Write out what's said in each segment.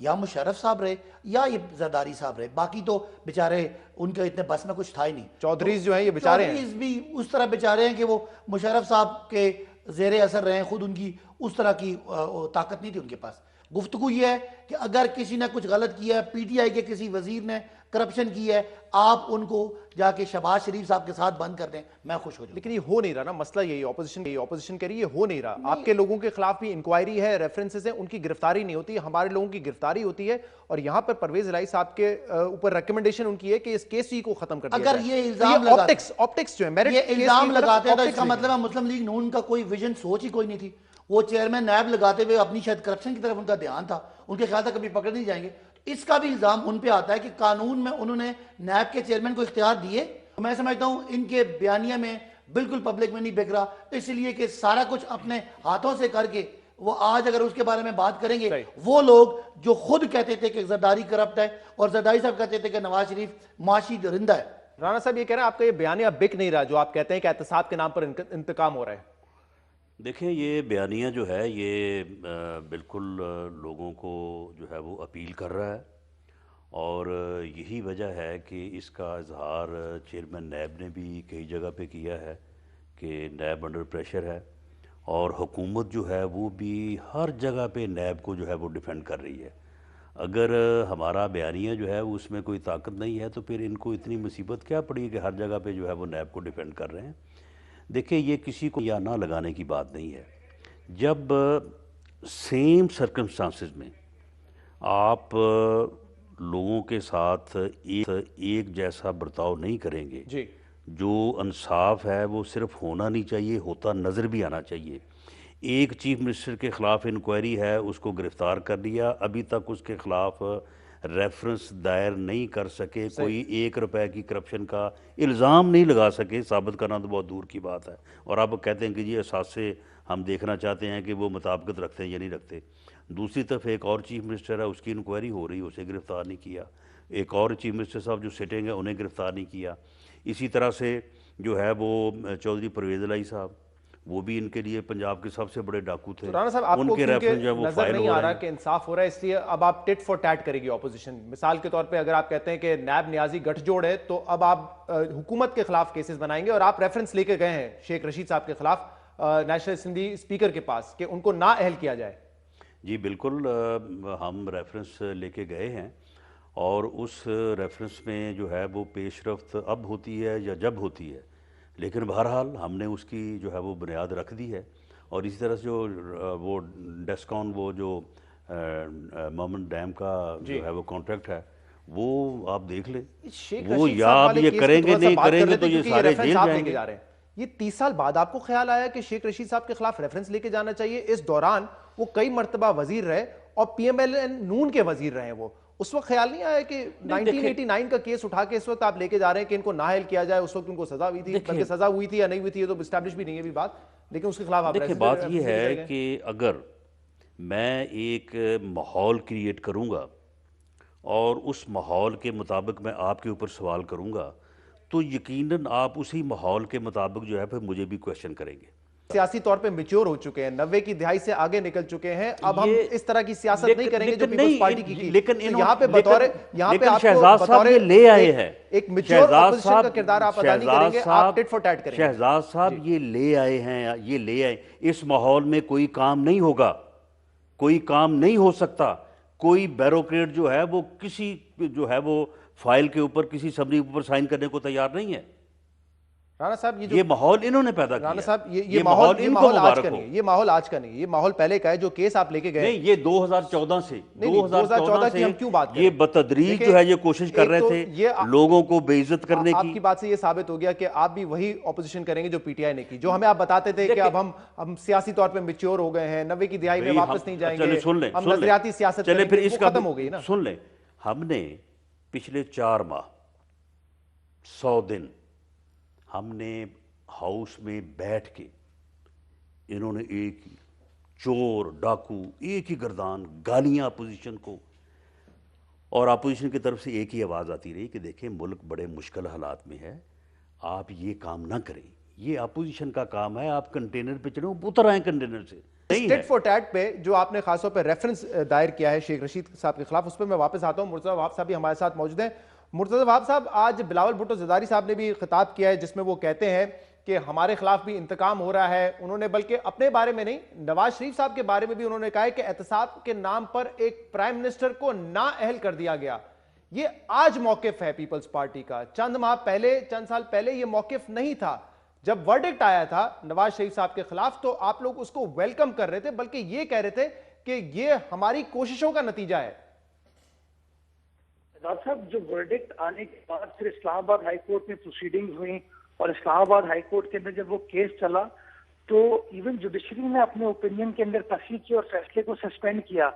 یا مشرف صاحب رہے یا یہ زرداری صاحب رہے، باقی تو بیچارے ان کے اتنے بس میں کچھ تھا ہی نہیں. چودھریز جو ہیں یہ بیچارے ہیں، چودھریز بھی اس طرح بیچارے ہیں کہ وہ مشرف صاحب کے زیر اثر رہے ہیں، خود ان کی اس طرح کی طاقت نہیں تھی ان کے پاس. گفتگو یہ ہے کہ اگر کسی نے کچھ غلط کیا ہے، پی ٹی آئی کے کسی وزیر نے کرپشن کی ہے، آپ ان کو جا کے شہباز شریف صاحب کے ساتھ بند کر دیں، میں خوش ہو جاؤں. لیکن یہ ہو نہیں رہا نا، مسئلہ یہی اپوزیشن کہہ رہی ہے، یہ ہو نہیں رہا. آپ کے لوگوں کے خلاف بھی انکوائری ہے، ریفرنسز ہیں، ان کی گرفتاری نہیں ہوتی، ہمارے لوگوں کی گرفتاری ہوتی ہے. اور یہاں پر پرویز الہی صاحب کے اوپر ریکمنڈیشن ان کی ہے کہ اس کیس کو ختم کر دیا جائے. اگر یہ الزام آپٹکس جو ہے یہ الزام لگاتے ہیں تو اس کا مطلب ہے مسلم لیگ نون کا کوئی ویژن، سوچ ہی کوئی نہیں تھی. وہ چیئرمین نیب لگاتے ہوئے اپنی شاید کرپشن کی طرف ان کا دھیان تھا، ان کے خیال تھا کبھی پکڑ نہیں جائیں گے. اس کا بھی الزام ان پہ آتا ہے کہ قانون میں انہوں نے نیب کے چیئرمین کو اختیار دیے. میں سمجھتا ہوں ان کے بیانیہ میں بالکل پبلک میں نہیں بک رہا، اس لیے کہ سارا کچھ اپنے ہاتھوں سے کر کے وہ آج اگر اس کے بارے میں بات کریں گے، وہ لوگ جو خود کہتے تھے کہ زرداری کرپٹ ہے اور زرداری صاحب کہتے تھے کہ نواز شریف معاشی درندہ ہے. رانا صاحب یہ کہہ رہے ہیں آپ کا یہ بیانیہ بک نہیں رہا جو آپ کہتے ہیں کہ احتساب کے نام پر انتقام ہو رہا ہے. دیکھیں یہ بیانیہ جو ہے یہ بالکل لوگوں کو جو ہے وہ اپیل کر رہا ہے، اور یہی وجہ ہے کہ اس کا اظہار چیئرمین نیب نے بھی کئی جگہ پہ کیا ہے کہ نیب انڈر پریشر ہے، اور حکومت جو ہے وہ بھی ہر جگہ پہ نیب کو جو ہے وہ ڈیفینڈ کر رہی ہے. اگر ہمارا بیانیہ جو ہے اس میں کوئی طاقت نہیں ہے تو پھر ان کو اتنی مصیبت کیا پڑی کہ ہر جگہ پہ جو ہے وہ نیب کو ڈیفینڈ کر رہے ہیں. دیکھیں یہ کسی کو یا نہ لگانے کی بات نہیں ہے. جب سیم سرکمسٹانسز میں آپ لوگوں کے ساتھ ایک جیسا برتاؤ نہیں کریں گے، جی جو انصاف ہے وہ صرف ہونا نہیں چاہیے، ہوتا نظر بھی آنا چاہیے. ایک چیف منسٹر کے خلاف انکوائری ہے، اس کو گرفتار کر لیا، ابھی تک اس کے خلاف ریفرنس دائر نہیں کر سکے، کوئی 1 روپے کی کرپشن کا الزام نہیں لگا سکے، ثابت کرنا تو بہت دور کی بات ہے. اور آپ کہتے ہیں کہ جی اثاثے ہم دیکھنا چاہتے ہیں کہ وہ مطابقت رکھتے ہیں یا نہیں رکھتے. دوسری طرف ایک اور چیف منسٹر ہے، اس کی انکوائری ہو رہی، اسے گرفتار نہیں کیا. ایک اور چیف منسٹر صاحب جو سٹنگ ہے انہیں گرفتار نہیں کیا. اسی طرح سے جو ہے وہ چودھری پرویز الہی صاحب، وہ بھی ان کے لیے پنجاب کے سب سے بڑے ڈاکو تھے. رانا صاحب آپ ان کو کے ریفرنس جو ہے وہ نظر فائل نہیں ہو آ رہے رہا ہیں. کہ انصاف ہو رہا ہے، اس لیے اب آپ ٹٹ فور ٹیٹ کرے گی اپوزیشن. مثال کے طور پہ اگر آپ کہتے ہیں کہ نیب نیازی گٹھ جوڑ ہے تو اب آپ حکومت کے خلاف کیسز بنائیں گے، اور آپ ریفرنس لے کے گئے ہیں شیخ رشید صاحب کے خلاف نیشنل اسمبلی اسپیکر کے پاس کہ ان کو نااہل کیا جائے. جی بالکل، ہم ریفرنس لے کے گئے ہیں، اور اس ریفرنس میں جو ہے وہ پیش رفت اب ہوتی ہے یا جب ہوتی ہے، لیکن بہرحال ہم نے اس کی جو ہے وہ بنیاد رکھ دی ہے. اور اسی طرح سے جو وہ ڈیسکان وہ جو مومن ڈیم کا جو ہے وہ کانٹریکٹ ہے، وہ آپ دیکھ لیں، وہ یا آپ یہ کریں گے نہیں کریں گے تو یہ سارے جیل جائیں گے. یہ 30 سال بعد آپ کو خیال آیا کہ شیخ رشید صاحب کے خلاف ریفرنس لے کے جانا چاہیے؟ اس دوران وہ کئی مرتبہ وزیر رہے اور پی ایم ایل این نون کے وزیر رہے. وہ اس وقت خیال نہیں آیا کہ 1989 کا کیس اٹھا کے اس وقت آپ لے کے جا رہے ہیں کہ ان کو نااہل کیا جائے؟ اس وقت ان کو سزا ہوئی تھی، بلکہ سزا ہوئی تھی یا نہیں ہوئی تھی یہ تو اسٹیبلش بھی نہیں ہے ابھی بات، لیکن اس کے خلاف آپ دیکھیں بات یہ ہے کہ اگر میں ایک ماحول کریٹ کروں گا اور اس ماحول کے مطابق میں آپ کے اوپر سوال کروں گا تو یقیناً آپ اسی ماحول کے مطابق جو ہے پھر مجھے بھی کویشچن کریں گے. سیاسی طور پہ میچور ہو چکے ہیں، 90 کی دہائی سے آگے نکل چکے ہیں، اب ہم اس طرح کی سیاست نہیں کریں گے جو پیپلز پارٹی کی کی. لیکن یہاں پہ بطور شہزاد صاحب یہ لے آئے ہیں، ایک میچور اپوزیشن کا کردار آپ ادا نہیں کریں گے، آپ ٹٹ فور ٹیٹ کریں گے. شہزاد صاحب یہ لے آئے ہیں، یہ لے آئے. اس ماحول میں کوئی کام نہیں ہوگا، کوئی کام نہیں ہو سکتا. کوئی بیوروکریٹ جو ہے وہ کسی جو ہے وہ فائل کے اوپر کسی سبری کے اوپر سائن کرنے کو تیار نہیں ہے. رانا صاحب یہ ماحول انہوں نے پیدا کیا. رانا صاحب یہ ماحول آج کا نہیں ہے، یہ ماحول آج کا نہیں ہے، یہ ماحول پہلے کا ہے. جو کیس آپ لے کے گئے نہیں، یہ 2014 سے 2014 کی ہم کیوں بات کریں؟ یہ بتدریج جو ہے یہ کوشش کر رہے تھے لوگوں کو بے عزت کرنے کی. آپ کی بات سے یہ ثابت ہو گیا کہ آپ بھی وہی اپوزیشن کریں گے جو پی ٹی آئی نے کی، جو ہمیں آپ بتاتے تھے کہ اب ہم سیاسی طور پہ میچور ہو گئے ہیں، 90 کی دہائی میں واپس نہیں جائیں گے، ہم نظریاتی سیاست کریں گے. وہ ختم ہو گئی نا. سن لیں، ہم نے پچھلے 4 ماہ 100 دن ہم نے ہاؤس میں بیٹھ کے انہوں نے ایک چور ڈاکو ایک ہی گردان گالیاں اپوزیشن کو، اور اپوزیشن کی طرف سے ایک ہی آواز آتی رہی کہ دیکھیں ملک بڑے مشکل حالات میں ہے، آپ یہ کام نہ کریں، یہ اپوزیشن کا کام ہے، آپ کنٹینر پہ چڑھیں، اتر آئیں کنٹینر سے. ٹٹ فور ٹیٹ پہ جو آپ نے خاص طور پہ ریفرنس دائر کیا ہے شیخ رشید صاحب کے خلاف، اس پہ میں واپس آتا ہوں. مرتضی وہاب صاحب بھی ہمارے ساتھ موجود ہیں. مرتضی وہاب صاحب، آج بلاول بھٹو زرداری صاحب نے بھی خطاب کیا ہے جس میں وہ کہتے ہیں کہ ہمارے خلاف بھی انتقام ہو رہا ہے. انہوں نے بلکہ اپنے بارے میں نہیں، نواز شریف صاحب کے بارے میں بھی انہوں نے کہا ہے کہ احتساب کے نام پر ایک پرائم منسٹر کو نااہل کر دیا گیا. یہ آج موقف ہے پیپلز پارٹی کا. چند سال پہلے یہ موقف نہیں تھا. جب ورڈکٹ آیا تھا نواز شریف صاحب کے خلاف تو آپ لوگ اس کو ویلکم کر رہے تھے، بلکہ یہ کہہ رہے تھے کہ یہ ہماری کوششوں کا نتیجہ ہے. ڈاکٹر صاحب، جو ورڈکٹ آنے کے بعد پھر اسلام آباد ہائی کورٹ میں پروسیڈنگز ہوئیں اور اسلام آباد ہائی کورٹ کے اندر جب وہ کیس چلا تو ایون جوڈیشری نے اپنے اوپینین کے اندر تصحیح کی اور فیصلے کو سسپینڈ کیا.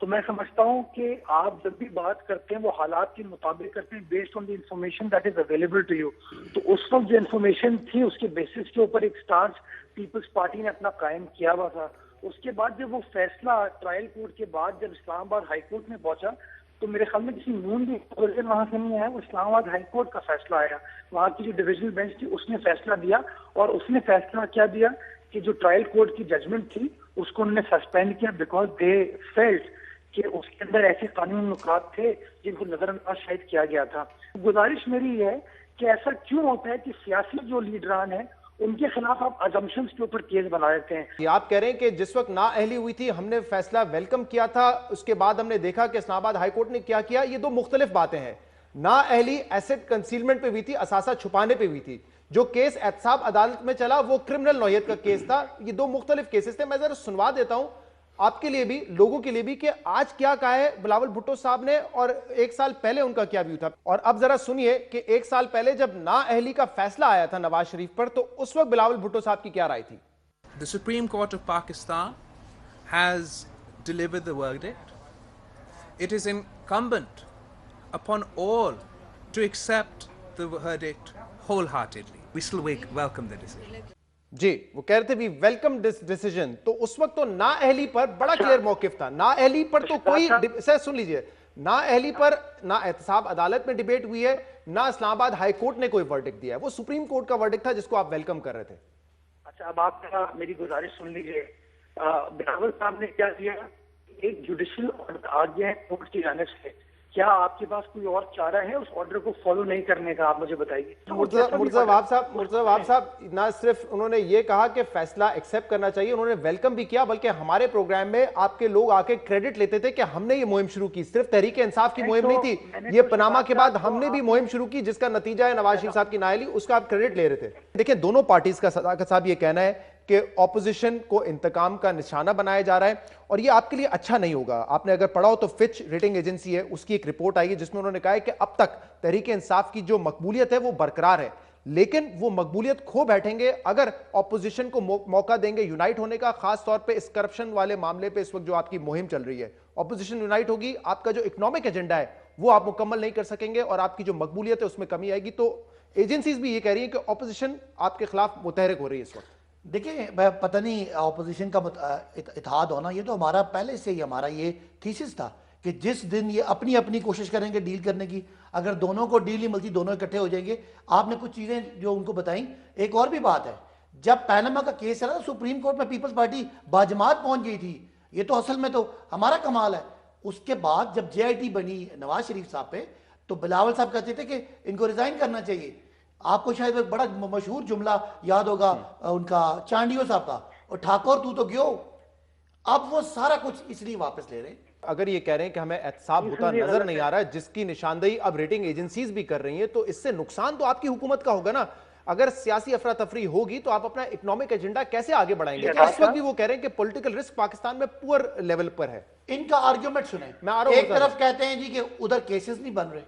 تو میں سمجھتا ہوں کہ آپ جب بھی بات کرتے ہیں وہ حالات کے مطابق کرتے ہیں، based on the information that is available to you. تو اس وقت جو انفارمیشن تھی اس کے بیسس کے اوپر ایک سٹانس پیپلز پارٹی نے اپنا قائم کیا ہوا تھا. اس کے بعد جب وہ فیصلہ ٹرائل کورٹ کے بعد جب اسلام آباد ہائی کورٹ میں پہنچا تو میرے خیال میں کسی نون بھی ورژن وہاں سے نہیں آیا، وہ اسلام آباد ہائی کورٹ کا فیصلہ آیا. وہاں کی جو ڈویژنل بینچ تھی اس نے فیصلہ دیا، اور اس نے فیصلہ کیا دیا کہ جو ٹرائل کورٹ کی ججمنٹ تھی اس کو انہوں نے سسپینڈ کیا بیکاز دے فیلٹ کہ اس کے اندر ایسے قانونی نکات تھے جن کو نظر انداز شاید کیا گیا تھا. گزارش میری یہ ہے کہ ایسا کیوں ہوتا ہے کہ سیاسی جو لیڈران ہیں ان کے خلاف آپ ازمپشنز کے اوپر کیس بنا دیتے ہیں. آپ کہہ رہے ہیں کہ جس وقت نااہلی ہوئی تھی ہم نے فیصلہ ویلکم کیا تھا، اس کے بعد ہم نے دیکھا کہ اسلام آباد ہائی کورٹ نے کیا کیا. یہ دو مختلف باتیں ہیں. نااہلی ایسٹ کنسیلمنٹ پہ ہوئی تھی، اثاثہ چھپانے پہ ہوئی تھی. جو کیس احتساب عدالت میں چلا وہ کرمنل نوعیت کا کیس تھا. یہ دو مختلف کیسز تھے. میں ذرا سنوا دیتا ہوں آپ کے لیے بھی، لوگوں کے لیے بھی، کہ آج کیا کہا ہے بلاول بھٹو صاحب نے اور ایک سال پہلے ان کا کیا ویو تھا. اور اب ذرا سنیے کہ ایک سال پہلے جب نااہلی کا فیصلہ آیا تھا نواز شریف پر تو اس وقت بلاول بھٹو صاحب کی کیا رائے تھی. The Supreme Court of Pakistan has delivered the verdict. It is incumbent upon all to accept the verdict wholeheartedly. We still welcome the decision. جی وہ کہہ رہے تھے بھی ویلکم دس ڈیسیجن. تو اس وقت تو نااہلی پر بڑا کلیئر موقف تھا. نااہلی پر تو کوئی سن لیجئے، نااہلی پر نہ احتساب عدالت میں ڈیبیٹ ہوئی ہے، نہ اسلام آباد ہائی کورٹ نے کوئی ورڈکٹ دیا ہے. وہ سپریم کورٹ کا ورڈکٹ تھا جس کو آپ ویلکم کر رہے تھے. اچھا، اب آپ میری گزارش سن لیجیے. بلاول صاحب نے کیا کیا، ایک جوڈیشل آرڈر آ گیا ہے کورٹ کی جانب سے. کیا آپ کے پاس کوئی اور چارہ ہے اس آرڈر کو فالو نہیں کرنے کا؟ آپ مجھے بتائیے. مرتضی وہاب صاحب نہ صرف انہوں نے یہ کہا کہ فیصلہ ایکسیپٹ کرنا چاہیے، انہوں نے ویلکم بھی کیا، بلکہ ہمارے پروگرام میں آپ کے لوگ آ کے کریڈٹ لیتے تھے کہ ہم نے یہ مہم شروع کی. صرف تحریک انصاف کی مہم نہیں تھی، یہ پاناما کے بعد ہم نے بھی مہم شروع کی جس کا نتیجہ ہے نواز شریف صاحب کی نااہلی. اس کا آپ کریڈٹ لے رہے تھے. دیکھیں دونوں پارٹیز کا صداقت صاحب یہ کہنا ہے کہ اپوزیشن کو انتقام کا نشانہ بنایا جا رہا ہے اور یہ آپ کے لیے اچھا نہیں ہوگا. آپ نے اگر پڑھا ہو تو فچ ریٹنگ ایجنسی ہے، اس کی ایک رپورٹ آئی ہے جس میں انہوں نے کہا ہے کہ اب تک تحریک انصاف کی جو مقبولیت ہے وہ برقرار ہے، لیکن وہ مقبولیت کھو بیٹھیں گے اگر اپوزیشن کو موقع دیں گے یونائٹ ہونے کا. خاص طور پہ اس کرپشن والے معاملے پہ اس وقت جو آپ کی مہم چل رہی ہے، اپوزیشن یونائٹ ہوگی، آپ کا جو اکنامک ایجنڈا ہے وہ آپ مکمل نہیں کر سکیں گے اور آپ کی جو مقبولیت ہے اس میں کمی آئے گی. تو ایجنسیز بھی یہ کہہ رہی ہیں کہ اپوزیشن آپ کے خلاف متحرک ہو رہی ہے اس وقت. دیکھیں پتہ نہیں اپوزیشن کا اتحاد ہونا، یہ تو ہمارا پہلے سے ہی ہمارا یہ تھیسس تھا کہ جس دن یہ اپنی اپنی کوشش کریں گے ڈیل کرنے کی، اگر دونوں کو ڈیل نہیں ملتی دونوں اکٹھے ہو جائیں گے. آپ نے کچھ چیزیں جو ان کو بتائیں. ایک اور بھی بات ہے، جب پیناما کا کیس چلا سپریم کورٹ میں پیپلز پارٹی باجماعت پہنچ گئی تھی. یہ تو اصل میں تو ہمارا کمال ہے. اس کے بعد جب جے آئی ٹی بنی نواز شریف صاحب پہ تو بلاول صاحب کہتے تھے کہ ان کو ریزائن کرنا چاہیے. آپ کو شاید ایک بڑا مشہور جملہ یاد ہوگا ان کا چانڈیو صاحب کا، اور ٹھاکر تو گیو. اب وہ سارا کچھ اس لیے واپس لے رہے ہیں. اگر یہ کہہ رہے ہیں کہ ہمیں احتساب ہوتا نظر نہیں آ رہا ہے جس کی نشاندہی اب ریٹنگ ایجنسیز بھی کر رہی ہیں، تو اس سے نقصان تو آپ کی حکومت کا ہوگا نا. اگر سیاسی افراتفری ہوگی تو آپ اپنا اکنامک ایجنڈا کیسے آگے بڑھائیں گے؟ اس وقت بھی وہ کہہ رہے ہیں کہ پولیٹیکل رسک پاکستان میں پور لیول پر ہے. ان کا آرگیومنٹ سنیں. ایک طرف کہتے ہیں جی کہ ادھر کیسز نہیں بن رہے،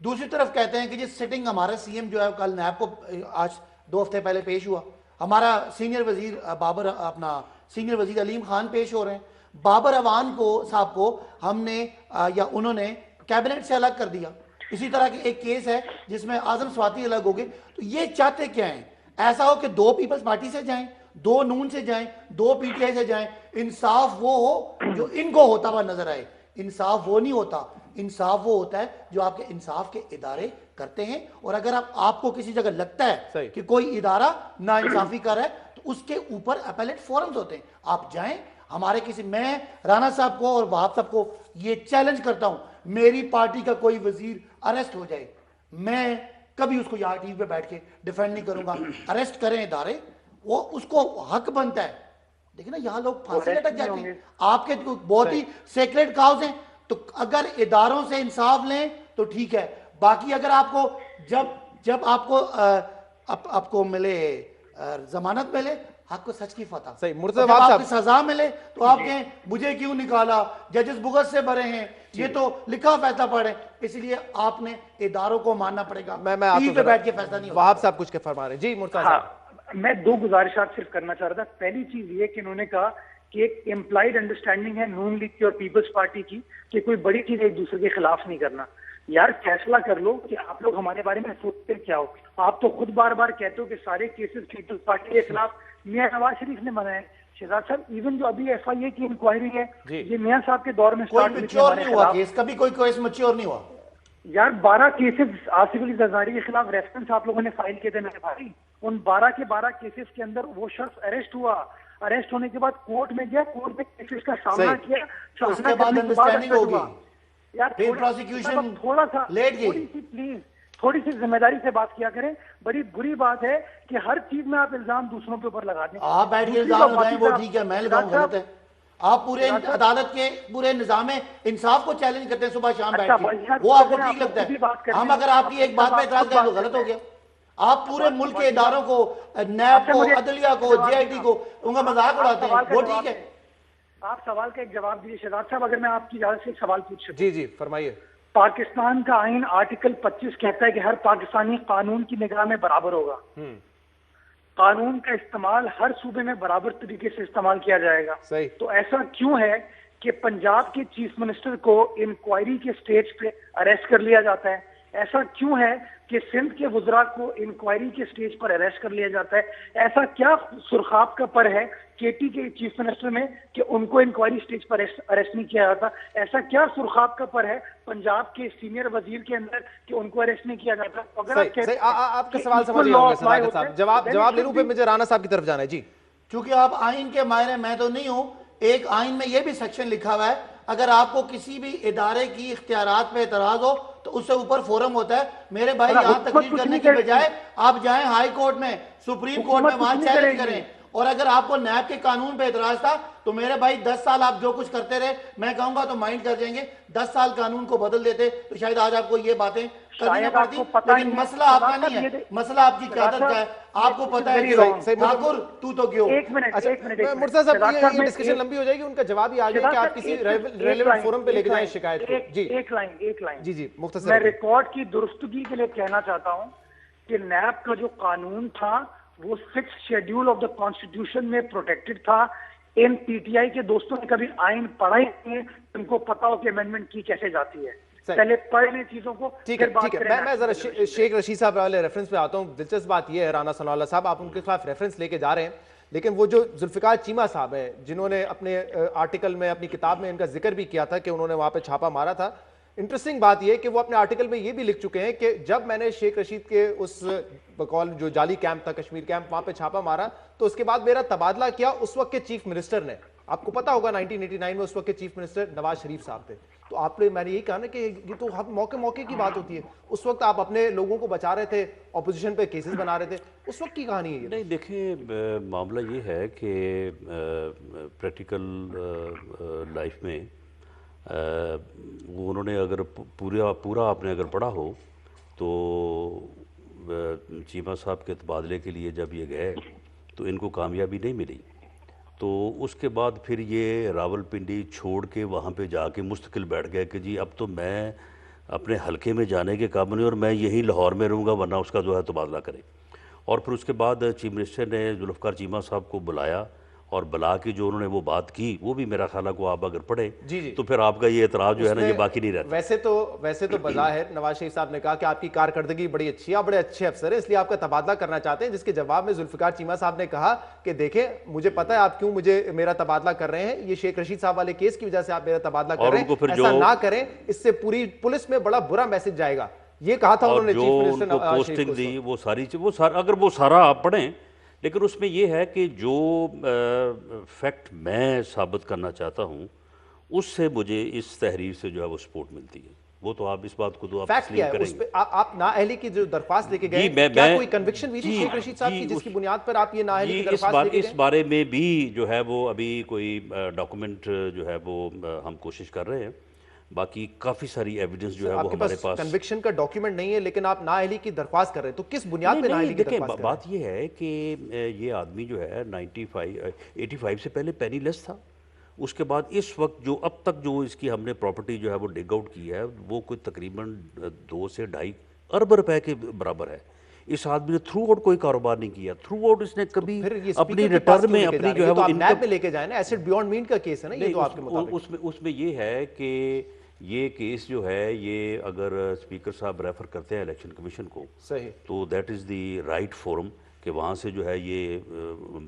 دوسری طرف کہتے ہیں کہ جی سٹنگ ہمارا سی ایم جو ہے کل نیب کو آج 2 ہفتے پہلے پیش ہوا، ہمارا سینئر وزیر سینئر وزیر علیم خان پیش ہو رہے ہیں. بابر اوان کو صاحب کو ہم نے یا انہوں نے کیبنٹ سے الگ کر دیا. اسی طرح کی ایک کیس ہے جس میں اعظم سواتی الگ ہو گئے. تو یہ چاہتے کیا ہیں؟ ایسا ہو کہ 2 پیپلز پارٹی سے جائیں، 2 نون سے جائیں، 2 پی ٹی آئی سے جائیں. انصاف وہ ہو جو ان کو ہوتا ہوا نظر آئے. انصاف وہ نہیں ہوتا انصاف وہ ہوتا ہے جو آپ کے انصاف کے ادارے کرتے ہیں، اور اگر آپ کو کسی جگہ لگتا ہے کہ کوئی ادارہ ناانصافی کر رہا ہے تو اس کے اوپر اپیلیٹ فورمز ہوتے ہیں، آپ جائیں. ہمارے میں رانا صاحب کو اور وہاب صاحب کو یہ چیلنج کرتا ہوں، میری پارٹی کا کوئی وزیر اریسٹ ہو جائے، میں کبھی اس کو یہاں ٹی وی پہ بیٹھ کے ڈیفینڈ نہیں کروں گا. اریسٹ کریں ادارے، وہ اس کو حق بنتا ہے. دیکھیں نا یہاں لوگ پھانسی لٹک جاتے ہیں. آپ کے بہت ہی سیکریٹ کاؤز ہیں، تو اگر اداروں سے انصاف لیں تو ٹھیک ہے. باقی اگر آپ کو جب آپ کو ملے ضمانت ملے، حق کو سچ کی فتح. صحیح. جب آپ کی سزا ملے تو آپ کہیں مجھے کیوں نکالا، ججز بغض سے بھرے ہیں، یہ تو لکھا فیصلہ پڑھیں. اس لیے آپ نے اداروں کو ماننا پڑے گا. میں ٹی وی پہ بیٹھ کے فیصلہ نہیں ہوتا. وہاب صاحب کچھ فرما رہے ہیں. جی مرتضی صاحب. میں 2 گزارشات صرف کرنا چاہ رہا تھا. پہلی چیز یہ کہ انہوں نے کہا کہ ایک امپلائڈ انڈرسٹینڈنگ ہے نون لیگ کی اور پیپلز پارٹی کی کہ کوئی بڑی چیز ایک دوسرے کے خلاف نہیں کرنا. یار فیصلہ کر لو کہ آپ لوگ ہمارے بارے میں سوچتے کیا ہو. آپ تو خود بار بار کہتے ہو کہ سارے کیسز پیپلز پارٹی کے خلاف میاں نواز شریف نے بنائے. شہزاد صاحب ایون جو ابھی ایف آئی اے کی انکوائری ہے یہ میاں صاحب کے دور میں کوئی میچور نہیں ہوا کیس، کبھی کوئی کیس میچور نہیں ہوا. یار 12 کیسز آصف علی زرداری کے خلاف ریفرنس آپ لوگوں نے فائل کیے تھے میرے بھائی. ان 12 کے 12 کیسز کے اندر وہ شخص اریسٹ ہوا. اریسٹ ہونے کے بعد کورٹ میں گیا، کورٹ میں کیسز کا سامنا کیا، اس کے بعد انڈرسٹینڈنگ ہوگی. یار تھوڑا سا پلیز تھوڑی سی ذمہ داری سے بات کیا کریں. بڑی بری بات ہے کہ ہر چیز میں آپ الزام دوسروں کے اوپر لگا دیں. آپ بیٹھ کے الزام لگائیں وہ ٹھیک ہے، میں لگاؤں غلط ہے. آپ پورے عدالت کے پورے نظام انصاف کو چیلنج کرتے ہیں صبح شام بیٹھ کے، وہ آپ کو ٹھیک لگتا ہے. ہم اگر آپ کی ایک بات پہ اعتراض کریں تو غلط ہو گیا. آپ پورے ملک کے اداروں کو، نیب کو، عدلیہ کو، جے آئی ٹی کو ان کا مذاق اڑاتے ہیں، وہ ٹھیک ہے. آپ سوال کا ایک جواب دیجیے شہزاد صاحب. اگر میں آپ کی اجازت سے ایک سوال پوچھ سکوں. جی فرمائیے. پاکستان کا آئین آرٹیکل 25 کہتا ہے کہ ہر پاکستانی قانون کی نگاہ میں برابر ہوگا. قانون کا استعمال ہر صوبے میں برابر طریقے سے استعمال کیا جائے گا. تو ایسا کیوں ہے کہ پنجاب کے چیف منسٹر کو انکوائری کے سٹیج پہ اریسٹ کر لیا جاتا ہے؟ ایسا کیوں ہے کہ سندھ کے وزراء کو انکوائری کے سٹیج پر اریسٹ کر لیا جاتا ہے؟ ایسا کیا سرخاب کا پر ہے کے ٹی کے چیف منسٹر میں کہ ان کو انکوائری سٹیج پر اریسٹ نہیں کیا جاتا؟ ایسا کیا سرخاب کا پر ہے پنجاب کے سینئر وزیر کے اندر کہ ان کو اریسٹ نہیں کیا جاتا؟ اگر آپ کا سوال سمجھ لیا صداقت صاحب، جواب لے لوں پھر مجھے رانا صاحب کی طرف جانا ہے. جی چونکہ آپ آئین کے ماہر ہیں، میں تو نہیں ہوں. ایک آئین میں یہ بھی سیکشن لکھا ہوا ہے، اگر آپ کو کسی بھی ادارے کی اختیارات پہ اعتراض ہو تو اس سے اوپر فورم ہوتا ہے. میرے بھائی یہاں تقریر کرنے کے بجائے آپ جائیں ہائی کورٹ میں، سپریم کورٹ میں، وہاں چیلنج کریں. اور اگر آپ کو نیب کے قانون پہ اعتراض تھا تو میرے بھائی 10 سال آپ جو کچھ کرتے رہے، میں کہوں گا تو مائنڈ کر جائیں گے. 10 سال قانون کو بدل دیتے تو شاید آج آپ کو یہ باتیں کرنی نہ پڑتی. لیکن مسئلہ آپ کا نہیں ہے، مسئلہ آپ کی قیادت کا ہے. آپ کو پتہ ہے کہ ٹھاکر تو گیو. ایک منٹ مرتضی صاحب یہ ڈسکشن لمبی ہو جائے گی، ان کا جواب ہی آ گیا کہ آپ کسی ریلیونٹ فورم پہ لے کے جائیں شکایت کو. جی ایک لائن جی مختصر. میں ریکارڈ کی درستگی کے لیے کہنا چاہتا ہوں کہ نیب کا جو قانون تھا وہ 6 شیڈیول آف دا کانسٹیٹیوشن میں پروٹیکٹڈ تھا. ان پی ٹی آئی کے دوستوں نے کبھی آئین پڑھا ہی نہیں ہے، ان کو پتا ہو کہ امینڈمنٹ کی کیسے جاتی ہے. پہلے پڑھ لیں چیزوں کو. ٹھیک ہے. میں ذرا شیخ رشید صاحب والے ریفرنس پہ آتا ہوں. دلچسپ بات یہ ہے رانا ثناء اللہ صاحب، آپ ان کے خلاف ریفرنس لے کے جا رہے ہیں، لیکن وہ جو ذوالفقار چیمہ صاحب ہیں جنہوں نے اپنے آرٹیکل میں، اپنی کتاب میں ان کا ذکر بھی کیا تھا کہ انہوں نے وہاں پہ چھاپا مارا تھا. انٹرسٹنگ بات یہ کہ وہ اپنے آرٹیکل میں یہ بھی لکھ چکے ہیں کہ جب میں نے شیخ رشید کے اس بقول جو جعلی کیمپ تھا، کشمیر کیمپ، وہاں پہ چھاپا مارا تو اس کے بعد میرا تبادلہ کیا اس وقت کے چیف منسٹر نے. آپ کو پتا ہوگا 1989 میں اس وقت کے چیف منسٹر نواز شریف صاحب تھے. تو آپ نے، میں نے یہی کہا نا کہ یہ تو موقع کی بات ہوتی ہے. اس وقت آپ اپنے لوگوں کو بچا رہے تھے، اپوزیشن پہ کیسز بنا رہے تھے، اس وقت کی کہانی ہے یہ. نہیں دیکھیں، معاملہ یہ ہے کہ پریکٹیکل لائف میں انہوں نے اگر پورا آپ نے اگر پڑھا ہو تو چیمہ صاحب کے تبادلے کے لیے جب یہ گئے تو ان کو کامیابی نہیں ملی. تو اس کے بعد پھر یہ راول پنڈی چھوڑ کے وہاں پہ جا کے مستقل بیٹھ گئے کہ جی اب تو میں اپنے حلقے میں جانے کے قابل نہیں اور میں یہیں لاہور میں رہوں گا، ورنہ اس کا جو ہے تبادلہ کریں. اور پھر اس کے بعد چیف منسٹر نے ذوالفقار چیمہ صاحب کو بلایا اور بلا کی جو انہوں نے وہ بات کی وہ بھی میرا خیال ہے کو آپ اگر پڑھیں جی جی تو پھر آپ کا یہ اعتراض جو ہے نا یہ باقی نہیں رہتا. ویسے تو بظاہر نواز شریف صاحب نے کہا کہ آپ کی کارکردگی بڑی اچھی ہے، آپ بڑے اچھے افسر ہیں، اس لیے آپ کا تبادلہ کرنا چاہتے ہیں، جس کے جواب میں ذوالفقار چیمہ صاحب نے کہا کہ دیکھیں مجھے پتہ ہے آپ کیوں میرا تبادلہ کر رہے ہیں، یہ شیخ رشید صاحب والے کیس کی وجہ سے آپ میرا تبادلہ کر رہے ہیں، ایسا نہ کریں، اس سے پوری پولیس میں بڑا برا میسج جائے گا. یہ کہا تھا انہوں نے چیف منسٹر نواز شریف کو. دی وہ ساری اگر وہ سارا آپ پڑھیں، لیکن اس میں یہ ہے کہ جو فیکٹ میں ثابت کرنا چاہتا ہوں اس سے مجھے اس تحریر سے جو ہے وہ سپورٹ ملتی ہے. وہ تو آپ اس بات کو تو آپ فیکٹ کیا ہے اس پہ آپ نااہلی کی جو درخواست لے کے گئے کیا کوئی کنوکشن ہوئی تھی شیخ رشید صاحب کی جس کی بنیاد پر آپ یہ نااہلی کی درخواست لے کے گئے؟ اس بارے میں بھی جو ہے وہ ابھی کوئی ڈاکومنٹ جو ہے وہ ہم کوشش کر رہے ہیں. باقی کافی ساری ایویڈنس جو ہے وہ ہمارے پاس کنوکشن کا ڈاکیومنٹ نہیں ہے لیکن آپ نااہلی کی درخواست کر رہے ہیں تو کس بنیاد پہ نااہلی کی درخواست کر رہے ہیں؟ بات یہ ہے کہ یہ آدمی جو ہے 85 سے پہلے پینی لیس تھا. اس کے بعد اس وقت جو اب تک جو اس کی ہم نے پراپرٹی جو ہے وہ ڈگ آؤٹ کی ہے وہ کوئی تقریباً 2 سے 2.5 ارب روپے کے برابر ہے. اس آدمی نے تھرو آؤٹ کوئی کاروبار نہیں کیا. تھرو آؤٹ اس نے کبھی اپنی ریٹرن میں اپنی جو ہے وہ نیب میں لے کے جائیں نا، ایسٹ بیونڈ مین کا کیس ہے نا یہ تو آپ کے مطابق. اس میں یہ ہے کہ یہ کیس جو ہے یہ اگر اسپیکر صاحب ریفر کرتے ہیں الیکشن کمیشن کو صحیح تو that is the right forum کہ وہاں سے جو ہے یہ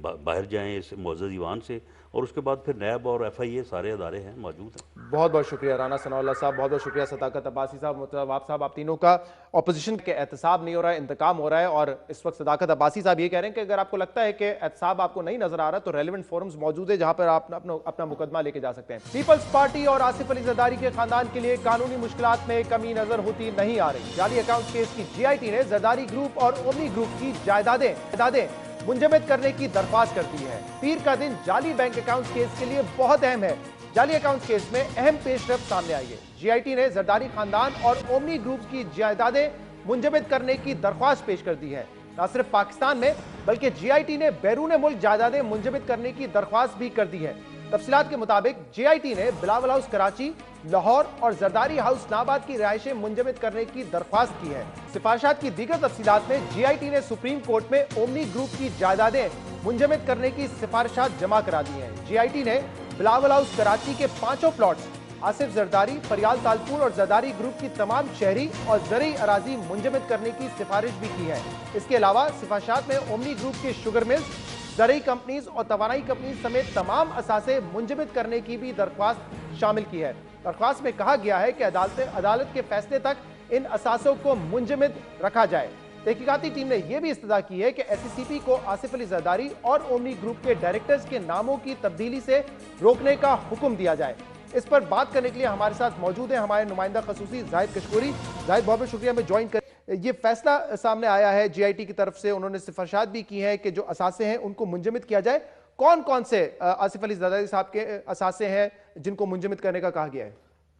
باہر جائیں اس معزز ایوان سے، اور اس کے بعد پھر نیب اور ایف آئی اے سارے ادارے ہیں موجود ہیں. بہت بہت شکریہ رانا ثناء اللہ صاحب، بہت بہت شکریہ صداقت عباسی صاحب، متواب صاحب، آپ تینوں کا. اپوزیشن کے احتساب نہیں ہو رہا ہے، انتقام ہو رہا ہے، اور اس وقت صداقت عباسی صاحب یہ کہہ رہے ہیں کہ اگر آپ کو لگتا ہے کہ احتساب آپ کو نہیں نظر آ رہا تو ریلیونٹ فورمز موجود ہے جہاں پر آپ اپنا مقدمہ لے کے جا سکتے ہیں. پیپلز پارٹی اور آصف علی زرداری کے خاندان کے لیے قانونی مشکلات میں کمی نظر ہوتی نہیں آ رہی. جعلی اکاؤنٹ کیس کی جی آئی ٹی نے زرداری گروپ اور اومنی گروپ کی جائیدادیں منجمد کرنے کی درخواست کرتی ہے. پیر کا دن جعلی بینک اکاؤنٹ کیس کے لیے بہت اہم ہے. جعلی اکاؤنٹ کیس میں اہم پیش رفت سامنے آئی ہے. جی آئی ٹی نے زرداری خاندان اور اومنی گروپ کی جائیدادیں منجمد کرنے کی درخواست پیش کر دی ہے. نہ صرف پاکستان میں بلکہ جی آئی ٹی نے بیرون ملک جائیدادیں منجمد کرنے کی درخواست بھی کر دی ہے. تفصیلات کے مطابق جی آئی ٹی نے بلاول ہاؤس کراچی، لاہور اور زرداری ہاؤس ناباد کی رہائشیں منجمد کرنے کی درخواست کی ہے. سفارشات کی دیگر تفصیلات میں جی آئی ٹی نے سپریم کورٹ میں اومنی گروپ کی جائیدادیں منجمد کرنے کی سفارشات جمع کرا دی ہیں. جی آئی ٹی نے بلاول ہاؤس کراچی کے 5 پلاٹس، آصف زرداری، فریال تالپور اور زرداری گروپ کی تمام شہری اور زرعی اراضی منجمد کرنے کی سفارش بھی کی ہے. اس کے علاوہ سفارشات میں اومنی گروپ کے شوگر ملز، زرعی کمپنیز اور توانائی کمپنیز سمیت تمام اثاثے منجمد کرنے کی بھی درخواست شامل کی ہے. درخواست میں کہا گیا ہے کہ عدالت کے فیصلے تک ان اثاثوں کو منجمد رکھا جائے. تحقیقاتی ٹیم نے یہ بھی استدعا کی ہے کہ ایس سی سی پی کو آصف علی زرداری اور اومنی گروپ کے ڈائریکٹرز کے ناموں کی تبدیلی سے روکنے کا حکم دیا جائے. اس پر بات کرنے کے لیے ہمارے ساتھ موجود ہیں ہمارے نمائندہ خصوصی زاہد کشکوری. زاہد بہت بہت شکریہ ہمیں جوائن کر. یہ فیصلہ سامنے آیا ہے جی آئی ٹی کی طرف سے، انہوں نے سفارشات بھی کی ہیں کہ جو اثاثے ہیں ان کو منجمد کیا جائے. کون کون سے آصف علی زرداری صاحب کے اثاثے ہیں جن کو منجمد کرنے کا کہا گیا ہے؟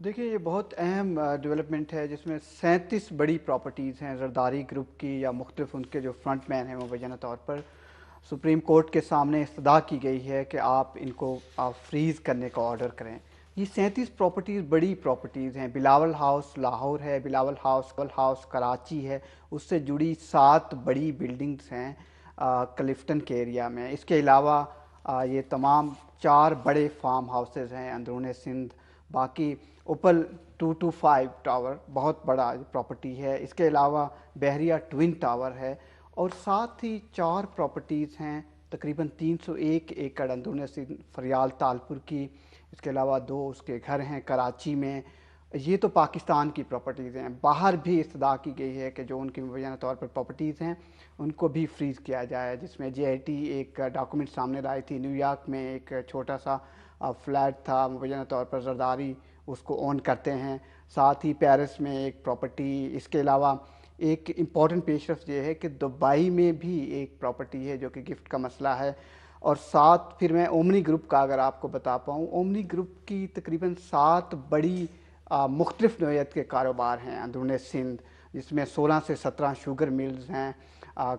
دیکھیے یہ بہت اہم ڈیولپمنٹ ہے جس میں 37 بڑی پراپرٹیز ہیں زرداری گروپ کی یا مختلف ان کے جو فرنٹ مین ہیں مبینہ طور پر. سپریم کورٹ کے سامنے استدعا کی گئی ہے کہ آپ ان کو فریز کرنے کا آرڈر کریں. یہ 37 پراپرٹیز بڑی پراپرٹیز ہیں. بلاول ہاؤس لاہور ہے، بلاول ہاؤس کراچی ہے، اس سے جڑی 7 بڑی بلڈنگز ہیں کلفٹن کے ایریا میں. اس کے علاوہ یہ تمام 4 بڑے فارم ہاؤسز ہیں اندرون سندھ. باقی اوپل 225 ٹاور بہت بڑا پراپرٹی ہے. اس کے علاوہ بحریہ ٹوین ٹاور ہے، اور ساتھ ہی 4 پراپرٹیز ہیں تقریباً 301 ایکڑ اندرون سندھ فریال تالپور کی. اس کے علاوہ 2 اس کے گھر ہیں کراچی میں. یہ تو پاکستان کی پراپرٹیز ہیں. باہر بھی استدعا کی گئی ہے کہ جو ان کی مبینہ طور پر پراپرٹیز ہیں ان کو بھی فریز کیا جائے، جس میں جے آئی ٹی ایک ڈاکومنٹ سامنے لائی تھی. نیو یارک میں ایک چھوٹا سا فلیٹ تھا مبینہ طور پر زرداری اس کو اون کرتے ہیں. ساتھ ہی پیرس میں ایک پراپرٹی. اس کے علاوہ ایک امپورٹنٹ پیش رفت یہ ہے کہ دبئی میں بھی ایک پراپرٹی ہے جو کہ گفٹ کا مسئلہ ہے. اور ساتھ پھر میں اومنی گروپ کا اگر آپ کو بتا پاؤں، اومنی گروپ کی تقریباً 7 بڑی مختلف نوعیت کے کاروبار ہیں اندرون سندھ، جس میں 16 سے 17 شوگر ملز ہیں،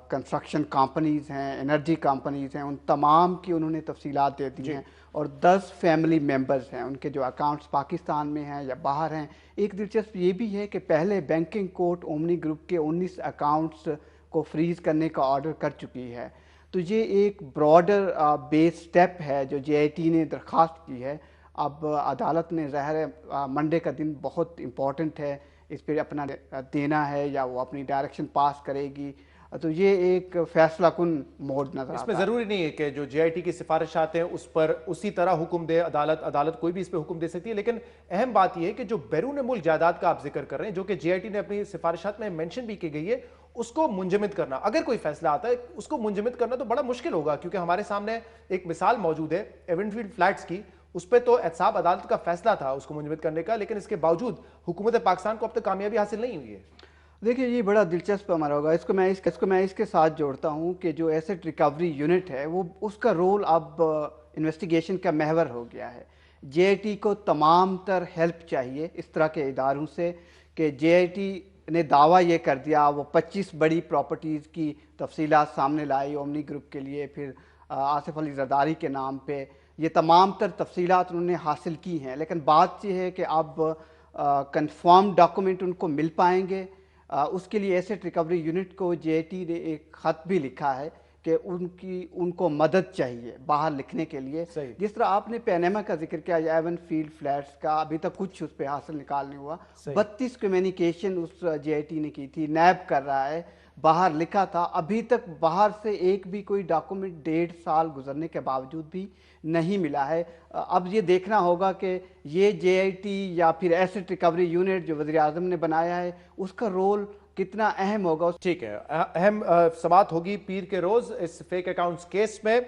کنسٹرکشن کمپنیز ہیں، انرجی کمپنیز ہیں. ان تمام کی انہوں نے تفصیلات دے دی ہیں. اور 10 فیملی ممبرز ہیں ان کے جو اکاؤنٹس پاکستان میں ہیں یا باہر ہیں. ایک دلچسپ یہ بھی ہے کہ پہلے بینکنگ کورٹ اومنی گروپ کے 19 اکاؤنٹس کو فریز کرنے کا آرڈر کر چکی ہے. تو یہ ایک براڈر بیس سٹیپ ہے جو جے آئی ٹی نے درخواست کی ہے. اب عدالت نے ظاہر ہے منڈے کا دن بہت امپورٹنٹ ہے, اس پہ اپنا دینا ہے یا وہ اپنی ڈائریکشن پاس کرے گی, تو یہ ایک فیصلہ کن موڈ نظر آتا ہے. اس میں ضروری نہیں ہے کہ جو جے آئی ٹی کی سفارشات ہیں اس پر اسی طرح حکم دے عدالت کوئی بھی اس پہ حکم دے سکتی ہے, لیکن اہم بات یہ ہے کہ جو بیرون ملک جائیداد کا آپ ذکر کر رہے ہیں جو کہ جے آئی ٹی نے اپنی سفارشات میں مینشن بھی کی گئی ہے, اس کو منجمد کرنا, اگر کوئی فیصلہ آتا ہے اس کو منجمد کرنا تو بڑا مشکل ہوگا, کیونکہ ہمارے سامنے ایک مثال موجود ہے ایونفیلڈ فلیٹس کی, اس پہ تو احتساب عدالت کا فیصلہ تھا اس کو منجمد کرنے کا, لیکن اس کے باوجود حکومت پاکستان کو اب تک کامیابی حاصل نہیں ہوئی ہے. دیکھیے یہ بڑا دلچسپ ہمارا ہوگا, اس کو میں اس کے ساتھ جوڑتا ہوں کہ جو ایسٹ ریکوری یونٹ ہے وہ اس کا رول اب انویسٹیگیشن کا محور ہو گیا ہے. جے آئی ٹی کو تمام تر ہیلپ چاہیے اس طرح کے اداروں سے کہ جے آئی ٹی نے دعویٰ یہ کر دیا, وہ 25 بڑی پراپرٹیز کی تفصیلات سامنے لائی اومنی گروپ کے لیے, پھر آصف علی زرداری کے نام پہ, یہ تمام تر تفصیلات انہوں نے حاصل کی ہیں, لیکن بات یہ ہے کہ اب کنفرم ڈاکومنٹ ان کو مل پائیں گے. اس کے لیے ایسٹ ریکوری یونٹ کو جے آئی ٹی نے ایک خط بھی لکھا ہے کہ ان کو مدد چاہیے باہر لکھنے کے لیے. جس طرح آپ نے پینیما کا ذکر کیا, ایون فیلڈ فلیٹس کا, ابھی تک کچھ اس پہ حاصل نکال نہیں ہوا. 32 communication us J I T نے کی تھی, نیب کر رہا ہے, باہر لکھا تھا, ابھی تک باہر سے ایک بھی کوئی ڈاکومنٹ 1.5 سال گزرنے کے باوجود بھی نہیں ملا ہے. اب یہ دیکھنا ہوگا کہ یہ جے آئی ٹی یا پھر ایسٹ ریکوری یونٹ جو وزیر اعظم نے بنایا ہے اس کا رول کتنا اہم ہوگا. ٹھیک ہے, اہم سماعت ہوگی پیر کے روز اس فیک اکاؤنٹس کیس میں.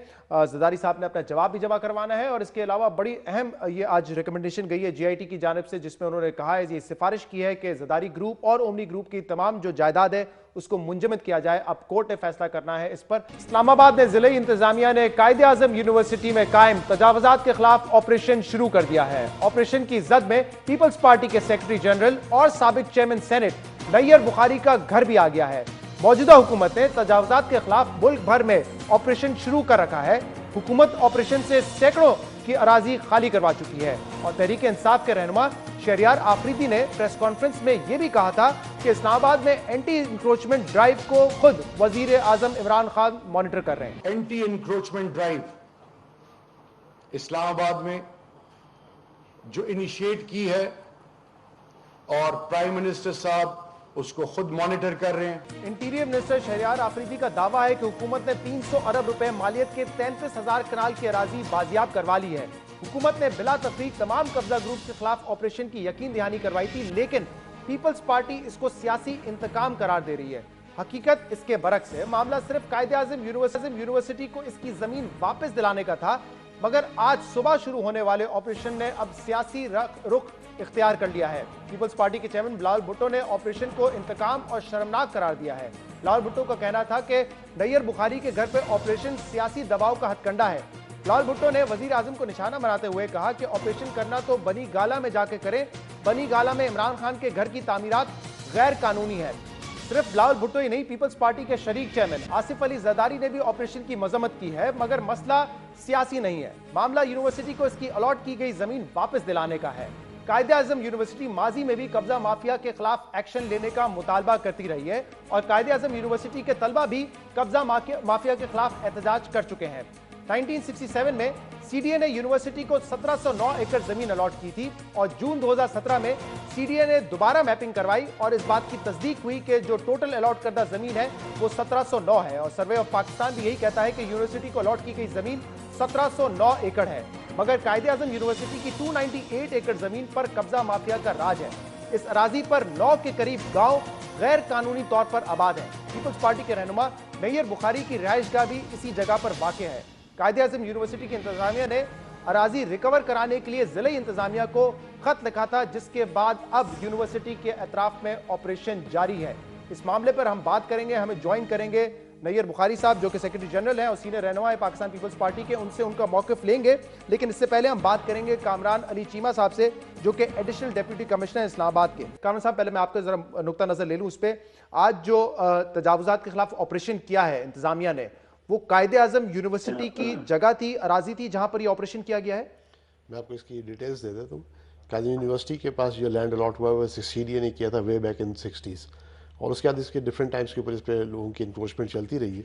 زرداری صاحب نے اپنا جواب بھی جمع کروانا ہے, اور اس کے علاوہ بڑی اہم یہ آج ریکمنڈیشن گئی ہے جے آئی ٹی کی جانب سے, جس میں انہوں نے کہا ہے, یہ سفارش کی ہے کہ زرداری گروپ اور اومنی گروپ کی تمام جو جائیداد ہے اس کو منجمد کیا جائے. اب کورٹ نے فیصلہ کرنا ہے اس پر. اسلام آباد میں ضلعی انتظامیہ نے قائد اعظم یونیورسٹی میں قائم تجاوزات کے خلاف آپریشن شروع کر دیا ہے. آپریشن کی زد میں پیپلز پارٹی کے سیکرٹری جنرل اور سابق چیئرمین سینٹ نیر بخاری کا گھر بھی آ گیا ہے. موجودہ حکومت نے تجاوزات کے خلاف ملک بھر میں آپریشن شروع کر رکھا ہے. حکومت آپریشن سے سینکڑوں کی اراضی خالی کروا چکی ہے, اور تحریک انصاف کے رہنما شہریار آفریدی نے پریس کانفرنس میں یہ بھی کہا تھا کہ اسلام آباد میں اینٹی انکروچمنٹ ڈرائیو کو خود وزیر اعظم عمران خان مانیٹر کر رہے ہیں. اینٹی انکروچمنٹ ڈرائیو اسلام آباد میں جو انیشیٹ کی ہے اور پرائم منسٹر صاحب اس کو خود مانیٹر کر رہے ہیں. انٹیریئر منسٹر شہریار آفریدی کا دعویٰ ہے کہ حکومت نے 300 ارب روپے مالیت کے 33,000 کنال کی اراضی بازیاب کروا لی ہے. حکومت نے بلا تفریق تمام قبضہ گروپ کے خلاف آپریشن کی یقین دہانی کروائی تھی, لیکن پیپلز پارٹی اس کو سیاسی انتقام قرار دے رہی ہے. حقیقت اس کے برعکس ہے. معاملہ صرف قائد اعظم یونیورسٹی کو اس کی زمین واپس دلانے کا تھا, مگر آج صبح شروع ہونے والے آپریشن نے اب سیاسی رخ اختیار کر لیا ہے. پیپلز پارٹی کے چیئرمین بلاول بھٹو نے آپریشن کو انتقام اور شرمناک قرار دیا ہے. بلاول بھٹو کا کہنا تھا کہ نیر بخاری کے گھر پہ آپریشن سیاسی دباؤ کا ہتھ کنڈا ہے. بلاول بھٹو نے وزیر اعظم کو نشانہ بناتے ہوئے کہا کہ آپریشن کرنا تو بنی گالا میں جا کے کریں. بنی گالا میں عمران خان کے گھر کی تعمیرات غیر قانونی ہے. صرف بلاول بھٹو ہی نہیں, پیپلز پارٹی کے شریک چیئرمین آصف علی زرداری نے بھی آپریشن کی مذمت کی ہے, مگر مسئلہ سیاسی نہیں ہے. معاملہ یونیورسٹی کو اس کی الاٹ کی گئی زمین واپس دلانے کا ہے. قائد اعظم یونیورسٹی ماضی میں بھی قبضہ مافیا کے خلاف ایکشن لینے کا مطالبہ کرتی رہی ہے, اور قائد اعظم یونیورسٹی کے طلبہ بھی قبضہ مافیا کے خلاف احتجاج کر چکے ہیں. 1967 میں سی ڈی اے نے یونیورسٹی کو 1709 ایکڑ زمین الاٹ کی تھی, اور جون 2017 میں سی ڈی اے نے دوبارہ میپنگ کروائی اور اس بات کی تصدیق ہوئی کہ جو ٹوٹل الاٹ کردہ زمین ہے وہ 1709 ہے. اور سروے آف پاکستان بھی یہی کہتا ہے کہ یونیورسٹی کو الاٹ کی گئی زمین 1709 ایکڑ ہے, مگر قائد اعظم یونیورسٹی کی 298 ایکڑ زمین پر قبضہ مافیا کا راج ہے. اس اراضی پر 9 کے قریب گاؤں غیر قانونی طور پر آباد ہیں. پیپلز پارٹی کے رہنما نیر بخاری کی رہائش گاہ بھی اسی جگہ پر واقع ہے. قائد اعظم یونیورسٹی کی انتظامیہ نے اراضی ریکور کرانے کے لیے ضلعی انتظامیہ کو خط لکھا تھا, جس کے بعد اب یونیورسٹی کے اطراف میں آپریشن جاری ہے. اس معاملے پر ہم بات کریں گے, ہمیں جوائن کریں گے نیر بخاری صاحب جو کہ سیکرٹری جنرل ہیں اور سینئر رہنما ہے پاکستان پیپلز پارٹی کے, ان سے ان کا موقف لیں گے. لیکن اس سے پہلے ہم بات کریں گے کامران علی چیمہ صاحب سے جو کہ ایڈیشنل ڈیپٹی کمشنر اسلام آباد کے. کامران صاحب, پہلے میں آپ کا ذرا نقطہ نظر لے لوں اس پہ. آج جو تجاوزات کے خلاف آپریشن کیا ہے انتظامیہ نے, وہ قائد اعظم یونیورسٹی کی جگہ تھی, اراضی تھی جہاں پر یہ آپریشن کیا گیا ہے؟ میں آپ کو اس کی ڈیٹیلز دے دیتا ہوں. قائد یونیورسٹی کے پاس جو لینڈ الاٹ ہوا ہے وہ سی ڈی اے نے کیا تھا وے بیک ان 60s, اور اس کے بعد اس کے ڈفرینٹ ٹائمس کے اوپر اس پہ لوگوں کی انکروچمنٹ چلتی رہی ہے.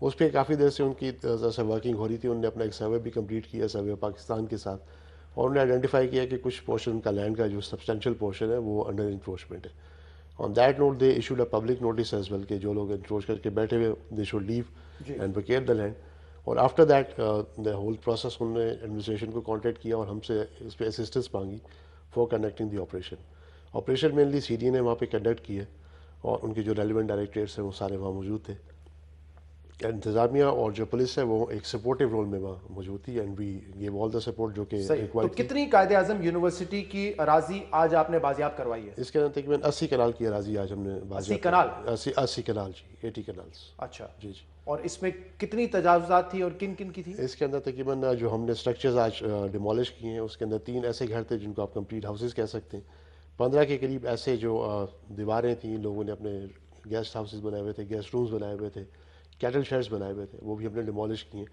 اس پہ کافی دیر سے ان کی ورکنگ ہو رہی تھی. انہوں نے اپنا ایک سروے بھی کمپلیٹ کیا, سروے پاکستان کے ساتھ, اور انہوں نے آئیڈینٹیفائی کیا کہ کچھ پورشن کا لینڈ کا جو سبسٹینشیل پورشن ہے وہ انڈر انکروچمنٹ ہے. On that note they issued a public notice as well کہ جو لوگ انکروچ کر کے بیٹھے ہوئے they should leave and vacate the land. اور after that the whole process انہوں نے ایڈمنسٹریشن کو کانٹیکٹ کیا اور ہم سے اس پہ اسسٹنس مانگی for conducting the operation. Operation mainly C D نے وہاں پہ کنڈکٹ کی ہے, اور ان کے جو ریلیونٹ ڈائریکٹریٹس ہیں وہ سارے وہاں موجود تھے. انتظامیہ اور جو پولیس ہے وہ ایک سپورٹیو رول میں وہاں موجود تھی, and we gave all the support جو کہ تو کتنی قائد اعظم یونیورسٹی کی اراضی آج آپ نے بازیاب کروائی ہے؟ اس کے اندر تقریباً 80 کنال کی اراضی آج ہم نے بازیاب 80 کنال جی 80 کنالس. اچھا جی جی. اور اس میں کتنی تجاوزات تھی اور کن کن کی تھی؟ اس کے اندر تقریباً جو ہم نے اسٹرکچرز آج ڈیمالش کیے ہیں اس کے اندر 3 ایسے گھر تھے جن کو آپ کمپلیٹ ہاؤسز کہہ سکتے ہیں. 15 کے قریب ایسے جو دیواریں تھیں, لوگوں نے اپنے گیسٹ ہاؤسز بنائے ہوئے تھے, گیسٹ رومز بنائے ہوئے تھے, کیٹل شیڈز بنائے ہوئے تھے, وہ بھی ہم نے ڈیمالش کیے.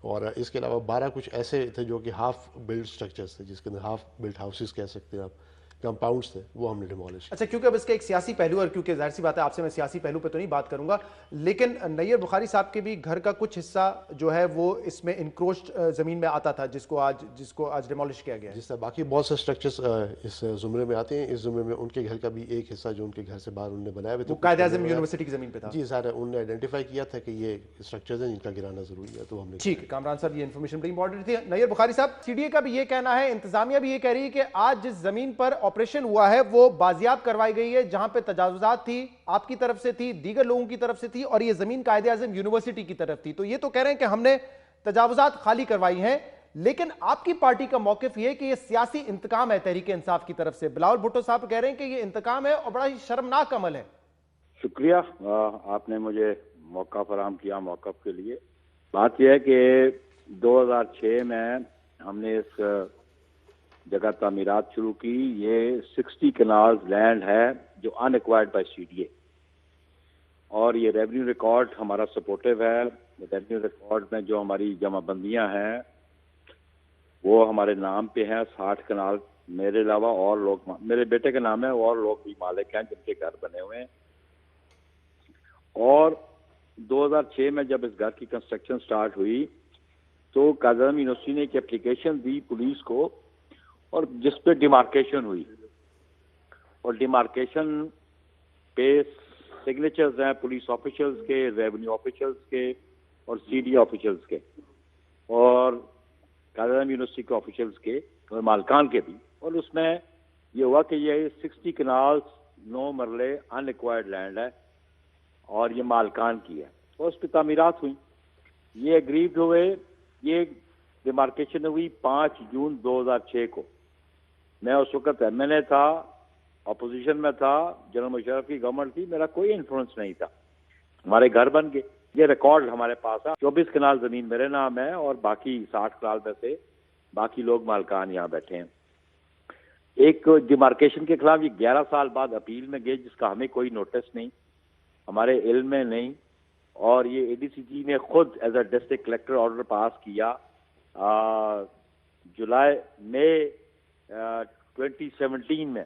اور اس کے علاوہ 12 کچھ ایسے تھے جو کہ ہاف بلڈ اسٹرکچرز تھے, جس کے اندر ہاف بلڈ ہاؤسز کہہ سکتے ہیں آپ, کمپاؤنڈس تھے, وہ ہم نے ڈیمالش. اچھا, کیونکہ اب اس کا ایک سیاسی پہلو, اور کیونکہ ظاہر سی بات ہے آپ سے میں سیاسی پہلو پہ تو نہیں بات کروں گا, لیکن نیر بخاری صاحب کے بھی گھر کا کچھ حصہ جو ہے وہ اس میں انکروچڈ زمین میں آتا تھا, جس کو آج ڈیمالش کیا گیا ہے. جس طرح باقی بہت سے اسٹرکچرز اس زمرے میں آتے ہیں, اس زمرے میں ان کے گھر کا بھی ایک حصہ جو ان کے گھر سے باہر انہوں نے بنایا ہوئے تھے, وہ قائد اعظم یونیورسٹی کی زمین پہ تھا. جی سارا انہوں نے آئیڈینٹیفائی کیا تھا کہ یہ اسٹرکچرز ہیں جن کا گرانا ضروری ہے, تو ہم نے. ٹھیک ہے کامران صاحب, یہ انفارمیشن بڑی امپورٹنٹ تھی. نیر بخاری صاحب, سی ڈی اے کا بھی یہ کہنا ہے, انتظامیہ بھی یہ کہہ رہی ہے کہ آج جس زمین پر آپریشن ہوا ہے وہ بازیاب کروائی گئی ہے, جہاں پہ تجاوزات تھی آپ کی طرف سے تھی, دیگر لوگوں کی طرف سے تھی, اور یہ زمین قائد اعظم یونیورسٹی کی طرف تھی. تو یہ تو کہہ رہے ہیں کہ ہم نے تجاوزات خالی کروائی ہیں, لیکن آپ کی پارٹی کا موقف یہ کہ یہ سیاسی انتقام ہے تحریک انصاف کی طرف سے. بلاول بھٹو صاحب کہہ رہے ہیں کہ یہ انتقام ہے اور بڑا ہی شرمناک عمل ہے. شکریہ, آپ نے مجھے موقع فراہم کیا موقف کے لیے. بات یہ ہے کہ 2006 میں ہم نے اس جگہ تعمیرات شروع کی. یہ 60 کنالز لینڈ ہے جو ان acquired by C D A, اور یہ ریونیو ریکارڈ ہمارا سپورٹیو ہے. ریونیو ریکارڈ میں جو ہماری جمع بندیاں ہیں وہ ہمارے نام پہ ہیں. 60 کنال میرے علاوہ اور لوگ, میرے بیٹے کے نام ہے, اور لوگ بھی مالک ہیں جن کے گھر بنے ہوئے ہیں. اور 2006 میں جب اس گھر کی کنسٹرکشن سٹارٹ ہوئی تو قائد اعظم یونیورسٹی نے ایک اپلیکیشن دی پولیس کو, اور جس پہ ڈیمارکیشن ہوئی, اور ڈیمارکیشن پہ سگنیچرز ہیں پولیس آفیشلز کے, ریونیو آفیشلز کے, اور سی ڈی آفیشلز کے, اور قائد اعظم یونیورسٹی کے آفیشلز کے, اور مالکان کے بھی. اور اس میں یہ ہوا کہ یہ 60 کنالز 9 مرلے ان ایکوائرڈ لینڈ ہے, اور یہ مالکان کی ہے, اور اس پہ تعمیرات ہوئی. یہ ایگریڈ ہوئے, یہ ڈیمارکیشن ہوئی 5 جون 2006 کو. میں اس وقت ایم این اے تھا, اپوزیشن میں تھا, جنرل مشرف کی گورنمنٹ تھی, میرا کوئی انفلوئنس نہیں تھا. ہمارے گھر بن گئے. یہ ریکارڈ ہمارے پاس ہے. 24 کنال زمین میرے نام ہے, اور باقی 60 کنال میں سے باقی لوگ مالکان یہاں بیٹھے ہیں. ایک ڈیمارکیشن کے خلاف یہ 11 سال بعد اپیل میں گئے, جس کا ہمیں کوئی نوٹس نہیں, ہمارے علم میں نہیں. اور یہ اے ڈی سی جی نے خود as a district collector order pass کیا مئی 2017 میں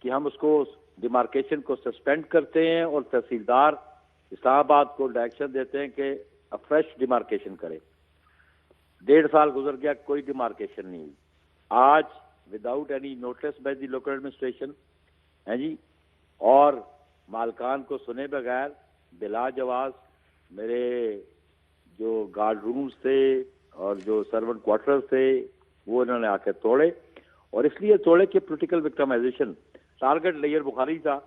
کہ ہم اس کو ڈیمارکیشن کو سسپینڈ کرتے ہیں, اور تحصیلدار اسلام آباد کو ڈائریکشن دیتے ہیں کہ فریش ڈیمارکیشن کرے. 1.5 سال گزر گیا, کوئی ڈیمارکیشن نہیں ہوئی. آج without any notice by the local administration ہے جی, اور مالکان کو سنے بغیر بلا جواز میرے جو گارڈ رومز تھے اور جو سرونٹ کوارٹرز تھے وہ انہوں نے آ کے توڑے. اور اس لیے توڑے کہ پولیٹیکل وکٹمائزیشن. ٹارگٹ نیر بخاری تھا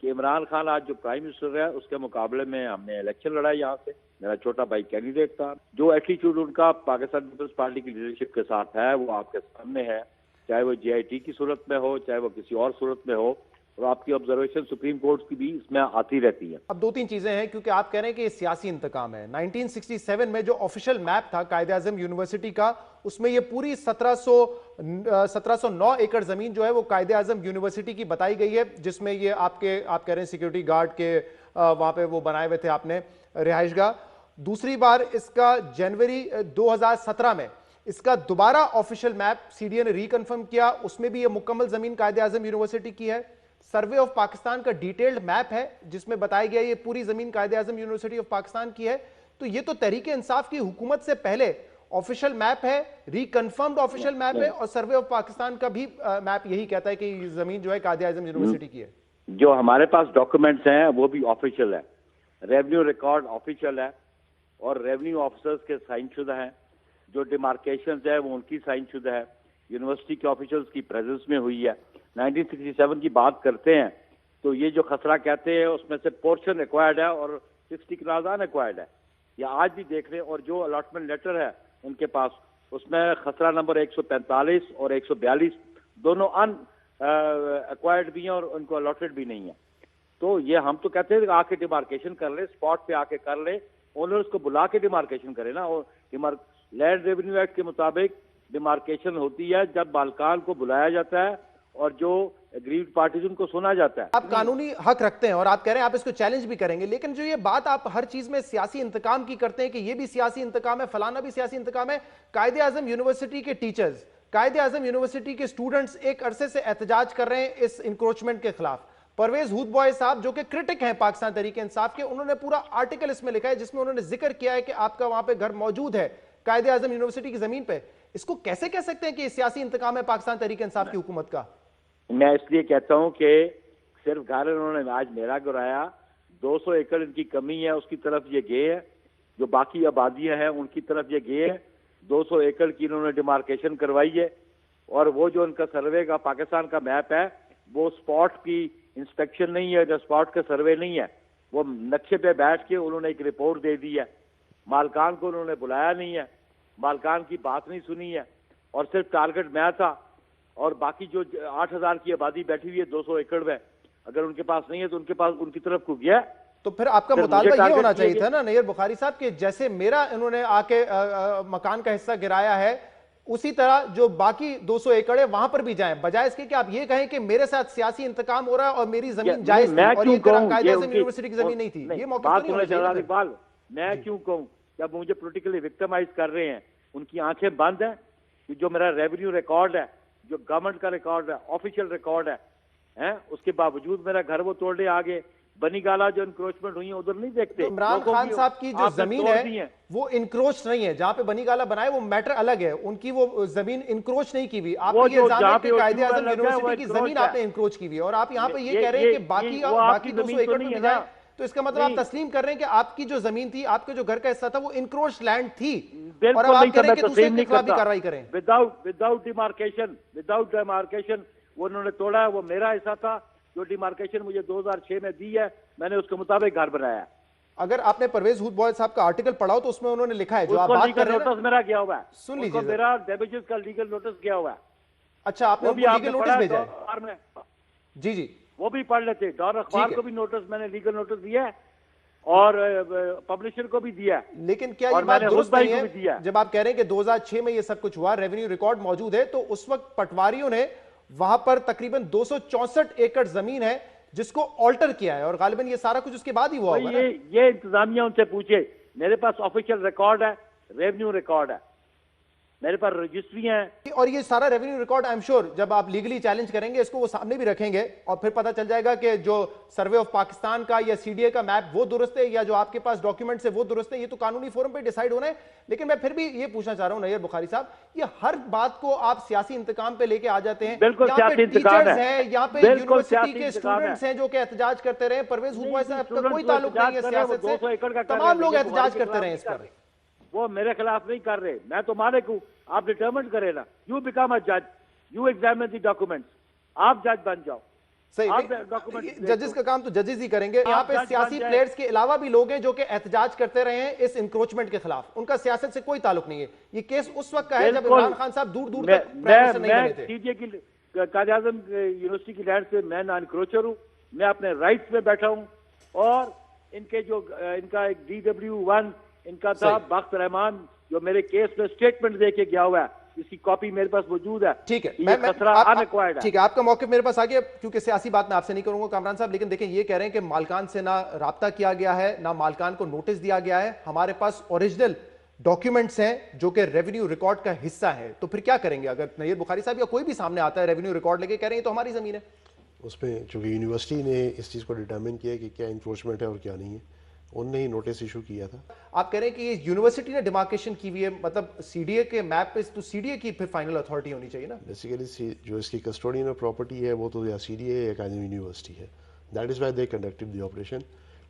کہ عمران خان آج جو پرائم منسٹر ہے اس کے مقابلے میں ہم نے الیکشن لڑا یہاں سے. میرا چھوٹا بھائی کینڈیڈیٹ تھا. جو ایٹیٹیوڈ ان کا پاکستان پیپلز پارٹی کی لیڈرشپ کے ساتھ ہے وہ آپ کے سامنے ہے, چاہے وہ جے آئی ٹی کی صورت میں ہو, چاہے وہ کسی اور صورت میں ہو, اور آپ کی آبزرویشن سپریم کورٹ کی بھی اس میں آتی رہتی ہیں. اب 2-3 چیزیں ہیں, کیونکہ آپ کہہ رہے ہیں کہ یہ سیاسی انتقام ہے. 1967 میں جو آفیشل میپ تھا قائد اعظم یونیورسٹی کا, اس میں یہ پوری 1709 ایکڑ زمین جو ہے وہ قائد اعظم یونیورسٹی کی بتائی گئی ہے, جس میں یہ آپ کہہ رہے ہیں سیکیورٹی گارڈ کے وہاں پہ وہ بنائے ہوئے تھے آپ نے رہائش گاہ. دوسری بار اس کا جنوری 2017 میں اس کا دوبارہ official map C D A نے ریکنفرم کیا, اس میں بھی یہ مکمل زمین قائد اعظم یونیورسٹی کی ہے. سروے آف پاکستان کا ڈیٹیلڈ میپ ہے جس میں بتایا گیا یہ پوری زمین قائد اعظم یونیورسٹی آف پاکستان کی ہے. تو یہ تو تحریک انصاف کی حکومت سے پہلے آفیشل میپ ہے, ریکنفرمڈ آفیشل میپ ہے, اور سروے آف پاکستان کا بھی میپ یہی کہتا ہے کہ یہ زمین جو ہے قائد اعظم یونیورسٹی کی ہے. جو ہمارے پاس ڈاکومنٹس ہیں وہ بھی آفیشل ہے, ریونیو ریکارڈ آفیشل ہے, اور ریونیو آفیسرز کے سائن شدہ ہیں. جو ڈیمارکیشنز ہے وہ ان کی سائن شدہ ہے, یونیورسٹی کے آفیشلز کی پریزنس میں ہوئی ہے. 1967 کی بات کرتے ہیں تو یہ جو خسرہ کہتے ہیں اس میں سے پورشن ایکوائرڈ ہے اور 60 کنالز ان ایکوائرڈ ہے. یا آج بھی دیکھ لیں, اور جو الاٹمنٹ لیٹر ہے ان کے پاس اس میں خسرہ نمبر 145 اور 142 دونوں ان ایکوائرڈ بھی ہیں اور ان کو الاٹڈ بھی نہیں ہے. تو یہ ہم تو کہتے ہیں کہ آ کے ڈیمارکیشن کر لیں, اسپاٹ پہ آ کے کر لیں, اونرز کو بلا کے ڈیمارکیشن کرے نا. اور لینڈ ریونیو ایکٹ کے مطابق ڈیمارکیشن ہوتی ہے جب مالکان کو بلایا جاتا ہے اور جو اگریڈ پارٹیز ان کو سنا جاتا ہے. آپ قانونی حق رکھتے ہیں اور آپ کہہ رہے ہیں آپ اس کو چیلنج بھی کریں گے, لیکن جو یہ بات آپ ہر چیز میں سیاسی انتقام کی کرتے ہیں کہ یہ بھی سیاسی انتقام ہے, فلانا بھی سیاسی انتقام ہے. قائد اعظم یونیورسٹی کے ٹیچرز, قائد اعظم یونیورسٹی کے اسٹوڈنٹس ایک عرصے سے احتجاج کر رہے ہیں اس انکروچمنٹ کے خلاف. پرویز ہود بوائے صاحب جو کہ کرٹک ہیں پاکستان تحریک انصاف کے, انہوں نے پورا آرٹیکل اس میں لکھا ہے جس میں انہوں نے ذکر کیا ہے کہ آپ کا وہاں پہ گھر موجود ہے قائد اعظم یونیورسٹی کی زمین پہ. اس کو کیسے کہہ سکتے ہیں کہ یہ سیاسی انتقام ہے پاکستان تحریک انصاف کی حکومت کا؟ میں اس لیے کہتا ہوں کہ صرف گھر انہوں نے آج میرا گرایا, 200 ایکڑ ان کی کمی ہے اس کی طرف یہ گئے ہیں, جو باقی آبادیاں ہیں ان کی طرف یہ گئے ہیں. 200 ایکڑ کی انہوں نے ڈیمارکیشن کروائی ہے, اور وہ جو ان کا سروے کا پاکستان کا میپ ہے وہ اسپاٹ کی انسپیکشن نہیں ہے, جو اسپاٹ کا سروے نہیں ہے, وہ نقشے پہ بیٹھ کے انہوں نے ایک رپورٹ دے دی ہے. مالکان کو انہوں نے بلایا نہیں ہے, مالکان کی بات نہیں سنی ہے, اور صرف ٹارگٹ میں تھا. اور باقی جو 8000 کی آبادی بیٹھی ہوئی ہے 200 ایکڑ میں, اگر ان کے پاس نہیں ہے تو ان کے پاس ان کی طرف کو گیا. تو پھر آپ کا مطالبہ یہ ہونا چاہیے تھا نا نیئر بخاری صاحب کہ جیسے میرا انہوں نے آ کے مکان کا حصہ گرایا ہے اسی طرح جو باقی 200 ایکڑ ہے وہاں پر بھی جائیں, بجائے اس کے کہ آپ یہ کہیں کہ میرے ساتھ سیاسی انتقام ہو رہا ہے اور میری زمین جائز تھی اور یہ قائد اعظم یونیورسٹی کی زمین نہیں تھی. یہ موقف نہیں ہونا چاہیے. میں کیوں کہوں, جب مجھے پولیٹیکلی وکٹمائز کر رہے ہیں, ان کی آنکھیں بند ہیں. جو میرا ریونیو ریکارڈ ہے, جو گورنمنٹ کا ریکارڈ ہے, آفیشیل ریکارڈ ہے, اس کے باوجود میرا گھر وہ توڑنے آگے. بنی گالا جو انکروچمنٹ ہوئی ہیں ادھر نہیں دیکھتے. عمران خان صاحب کی جو زمین ہے وہ انکروچ نہیں ہے, جہاں پہ بنی گالا بنائے وہ میٹر الگ ہے, ان کی وہ زمین انکروچ نہیں کی ہوئی. آپ نے یہ الزام ہے کہ قائد اعظم یونیورسٹی کی زمین آپ نے انکروچ کی ہوئی, اور آپ یہاں پہ یہ کہہ رہے ہیں کہ باقی 200 ایکڑ میں جائیں. تو اس کا مطلب آپ تسلیم کر رہے ہیں کہ آپ کی جو زمین تھی, آپ کے جو گھر کا حصہ تھا وہ انکروچ لینڈ تھی, اور اب آپ کہہ رہے ہیں کہ دوسرے کے خلاف بھی کارروائی کریں. وداؤٹ ڈیمارکیشن وہ انہوں نے توڑا ہے. وہ میرا حصہ تھا, جو ڈیمارکیشن مجھے 2006 میں دی ہے, میں نے اس کے مطابق گھر بنایا. اگر آپ نے پرویز ہود بوائے صاحب کا آرٹیکل پڑھا ہو تو اس میں انہوں نے لکھا ہے جو آپ بات کر رہے ہیں, نوٹس میرا گیا ہوا ہے, سن لیجیے, میرا ڈیمیجز کا لیگل نوٹس گیا ہوا ہے. اچھا, آپ نے لیگل نوٹس بھیجا ہے؟ جی جی, وہ بھی پڑھ لیتے. ڈار اخبار کو بھی نوٹس, میں نے لیگل نوٹس دیا ہے, اور پبلشر کو بھی دیا. لیکن کیا یہ بات درست نہیں ہے جب آپ کہہ رہے ہیں کہ 2006 میں یہ سب کچھ ہوا, ریونیو ریکارڈ موجود ہے, تو اس وقت پٹواریوں نے وہاں پر تقریباً 264 ایکڑ زمین ہے جس کو آلٹر کیا ہے, اور غالباً یہ سارا کچھ اس کے بعد ہی ہوا ہوگا. یہ انتظامیہ ان سے پوچھے. میرے پاس آفیشیل ریکارڈ ہے, ریونیو ریکارڈ ہے, میرے پاس رجسٹری ہیں, اور یہ سارا revenue record I am sure جب آپ لیگلی چیلنج کریں گے اس کو وہ سامنے بھی رکھیں گے, اور پھر پتہ چل جائے گا کہ جو سروے آف پاکستان کا یا سی ڈی اے کا میپ وہ درست ہے یا جو آپ کے پاس ڈاکیومنٹس ہے وہ درست ہے. یہ تو قانونی فورم پہ ڈیسائیڈ ہونا ہے. لیکن میں پھر بھی یہ پوچھنا چاہ رہا ہوں نیئر بخاری صاحب, یہ ہر بات کو آپ سیاسی انتقام پہ لے کے آ جاتے ہیں. یہاں پہ ٹیچرز ہیں, یہاں پہ یونیورسٹی کے اسٹوڈنٹس ہیں جو کہ احتجاج کرتے رہے. پرویز ہود بوائے صاحب کا کوئی تعلق نہیں ہے سیاست سے, تمام لوگ احتجاج کرتے رہے اس پر. وہ میرے خلاف نہیں کر رہے, میں تو مالک ہوں. آپ ڈٹرمنٹ کرے نا, یو بیکم اے جج, یو ایگزامن دی ڈاکومنٹس, آپ جج بن جاؤ. ججز کا کام تو ججز ہی کریں گے. یہاں پہ سیاسی پلیئرز کے علاوہ بھی لوگ ہیں جو کہ احتجاج کرتے رہے ہیں اس انکروچمنٹ کے خلاف, ان کا سیاست سے کوئی تعلق نہیں ہے. یہ کیس اس وقت کا ہے جب عمران خان صاحب دور دور تک پرائم منسٹر نہیں بنے تھے. سی ڈی اے کی قائد اعظم یونیورسٹی کی لینڈ سے میں نان انکروچر ہوں, میں اپنے رائٹس میں بیٹھا ہوں, اور ان کے جو ان کا ایک DW1 ان کا تھا بخت رحمان, جو میرے کیس میں سٹیٹمنٹ دے کے گیا ہوا ہے, اس کی کاپی میرے پاس موجود ہے. ٹھیک ہے, ٹھیک ہے, آپ کا موقف میرے پاس آ گیا, کیونکہ سیاسی بات میں آپ سے نہیں کروں گا کامران صاحب. لیکن دیکھیں یہ کہہ رہے ہیں کہ مالکان سے نہ رابطہ کیا گیا ہے, نہ مالکان کو نوٹس دیا گیا ہے, ہمارے پاس اوریجنل ڈاکیومنٹس ہیں جو کہ ریونیو ریکارڈ کا حصہ ہے. تو پھر کیا کریں گے اگر نیئر بخاری صاحب یا کوئی بھی سامنے آتا ہے ریونیو ریکارڈ لے کے کہہ رہے ہیں تو ہماری زمین ہے؟ اس میں چونکہ یونیورسٹی نے اس چیز کو ڈٹرمن کیا ہے کہ کیا انکروچمنٹ ہے اور کیا نہیں ہے, ان نے ہی نوٹس ایشو کیا تھا. آپ کہہ رہے ہیں کہ یہ یونیورسٹی نے ڈیمارکیشن کی ہوئی ہے, مطلب سی ڈی اے کے میپ پہ تو سی ڈی اے کی پھر فائنل اتھارٹی ہونی چاہیے نا. بیسیکلی جو اس کی کسٹوڈین آف پراپرٹی ہے وہ تو یا سی ڈی اے یا قائم یونیورسٹی ہے. That is why they conducted the operation.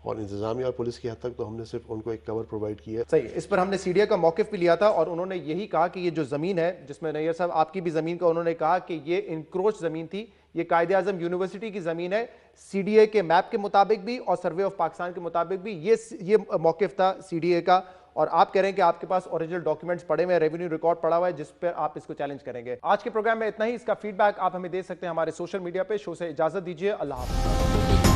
اور انتظامیہ اور پولیس کی حد تک تو ہم نے صرف ان کو ایک کور پرووائڈ کیا ہے. صحیح, اس پر ہم نے سی ڈی اے کا موقف بھی لیا تھا اور انہوں نے یہی کہا کہ یہ جو زمین ہے جس میں نیئر صاحب آپ کی بھی زمین کا انہوں نے کہا کہ یہ انکروچ زمین تھی, یہ قائد اعظم یونیورسٹی کی زمین ہے سی ڈی اے کے میپ کے مطابق بھی اور سروے آف پاکستان کے مطابق بھی. یہ موقف تھا سی ڈی اے کا, اور آپ کہہ رہے ہیں کہ آپ کے پاس اوریجنل ڈاکیومنٹس پڑے ہوئے ہیں, ریونیو ریکارڈ پڑا ہوا ہے جس پہ آپ اس کو چیلنج کریں گے. آج کے پروگرام میں اتنا ہی. اس کا فیڈ بیک آپ ہمیں دے سکتے ہیں ہمارے سوشل میڈیا پہ. شو سے اجازت دیجیے, اللہ حافظ.